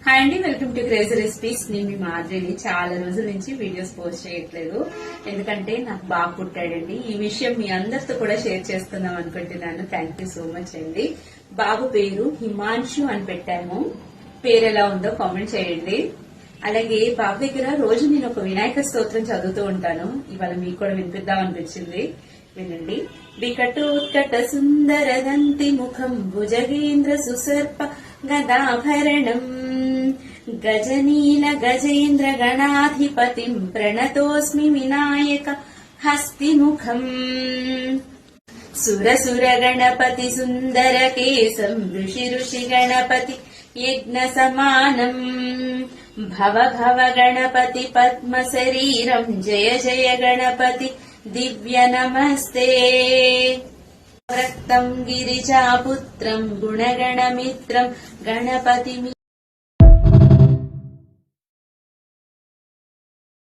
Hi అండి, welcome to crazy recipes. నేను మీ మాదిరిని చాలా రోజుల నుంచి వీడియోస్ పోస్ట్ చేయట్లేదు, ఎందుకంటే నాకు బాగా పుట్టాడండి. ఈ విషయం మీ అందరితో కూడా షేర్ చేసుకుందాం అనుకుంటున్నాను. థ్యాంక్ యూ సో మచ్ అండి. బాబు పేరు హిమాంశు అని పెట్టాము. పేరు ఎలా ఉందో కామెంట్ చేయండి. అలాగే బాబు దగ్గర రోజు నేను ఒక వినాయక స్తోత్రం చదువుతూ ఉంటాను. ఇవాళ మీకు కూడా వినిపిద్దాం అనిపించింది, వినండి. వికటోత్కట సుందరదంతి ముఖం భుజగేంద్ర సుసర్ప గదాభరణం గజనీల గజేంద్ర గణాధిపతిం ప్రణతోస్మి వినాయక హస్తిముఖం సురసుర గణపతి సుందర కేశం ఋషి ఋషి గణపతి యజ్ఞ సమానం భవ భవ గణపతి పద్మ శరీరం జయ జయ గణపతి దివ్య నమస్తే రక్తం గిరిజాపుత్రం గుణగణమిత్రం గణపతి